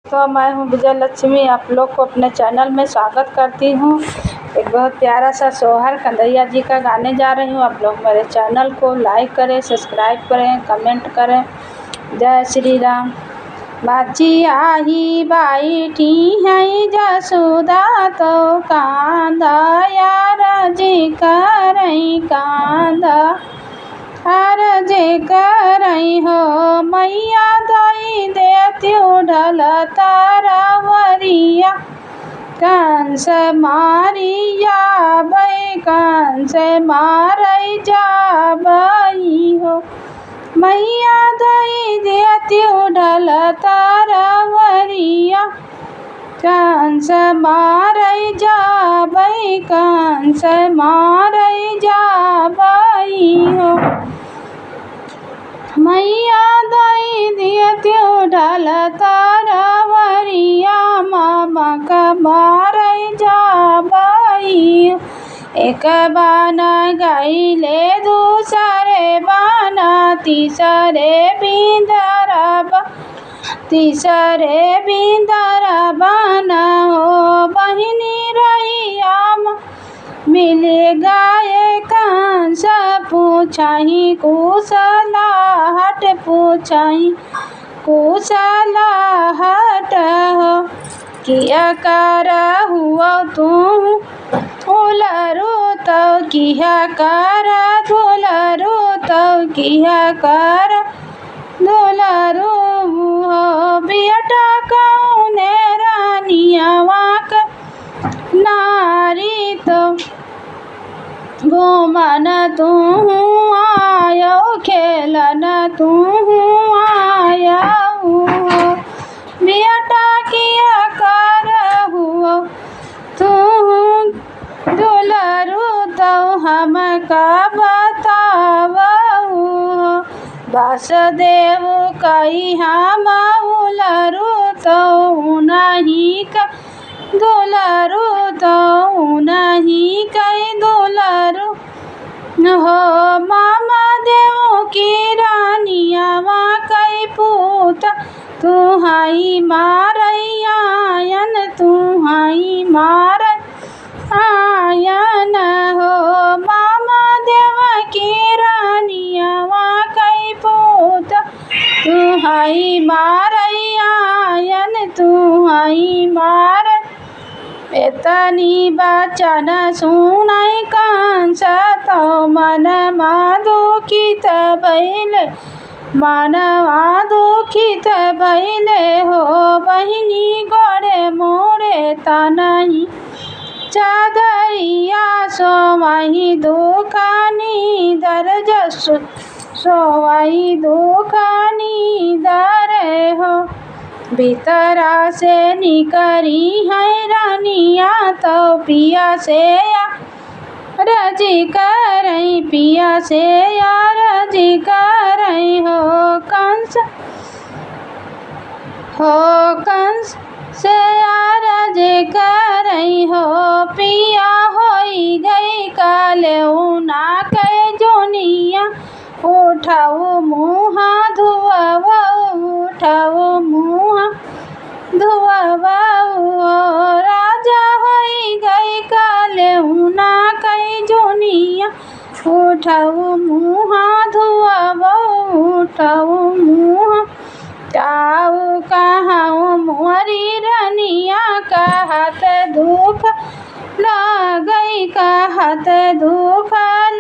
तो मैं हूँ विजय लक्ष्मी, आप लोग को अपने चैनल में स्वागत करती हूँ। एक बहुत प्यारा सा सोहर कन्हैया जी का गाने जा रही हूँ। आप लोग मेरे चैनल को लाइक करें, सब्सक्राइब करें, कमेंट करें। जय श्री राम। बाची आही बैठी है जसोदा तो कांदा यार जी करई कांदा जे करई हो मैया दई देती ढल तारावरिया कंस मारिया बई कंस मारई जाबई हो मैया दई देती ढल तारावरिया कंस मारई जाबई कंस मारई जाबई हो मैया दई देती ढल तारावरिया मामा का मारई जाबई एक बाना गईले दूसरे बाना तीसरे बिंदर बाना हो बहिनी रहिया मिल गाये कंस पूछाही कुशलाहट पूछाही कुशलाहट हो किया कर हुआ तुम धुलरू तो किया कर धुलरू तो किया कर धुलरू हो बेटा कौने रानिया वाक नारी तो घूमन तू आयो खेलन तू आयो बेटा किया कर हुआ तू दुलरू तो हम का बतावू वासुदेव कही हम उलरू तो नहीं का दुलरू तो नहीं कई दुलरू हो मामा देव की रानिया माँ कई पूत तू हाई मारई आयन तू हाई मार आयन हो मामा देव की रानिया माँ कई पूत तू हाई मारई आयन तू हाई मार एतनी बचन सुनाई कंस तो मन दुखित भइले मन दुखित भइले हो बहिनी गोरे मोरे तनही चादरिया सोवही दुखानी दरजस सोवही दुखानी दरे हो भीतरा से निकरी है रानिया तो पिया से रजी करई पिया से रजी करई हो कंस से रजी करई हो पिया होई गई काले उना के जोनिया उठाओ मुँहा धुआवा उठाओ मुँहा धुआवा राजा होई गई काले उना कई जोनिया उठाओ मुँहा धुआवा उठाओ मुँहा काऊ कहाँ मोरी रनिया कहत दुख लागई कहत दुख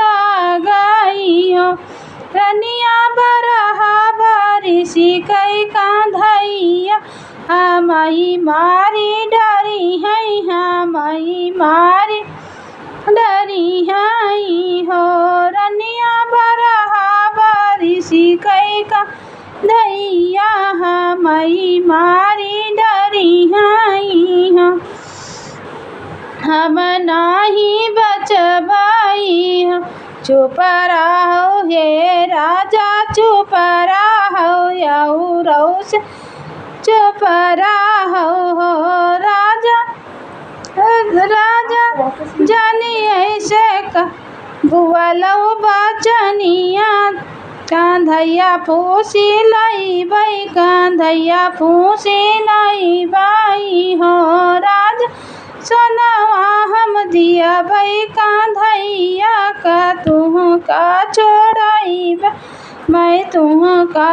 लागई हो रनिया बरहा बारिशी कई कांधैया हमई मारी डरी है हमई मारी डरी है हो रनिया बरहा बारिशी कई कांधैया हमई मारी डरी है हो हम नाही बचबाई हो चुप रहो हे राजा चुप रहो याऊ रौस चुप रहो हो राजा राजा जानी ऐसे का बुआलो बचनिया कांधैया फूसी लाई बई कांधैया फूसी लाई गोदिया भई कांधैया का तुह का छोड़ाइब मैं तुह का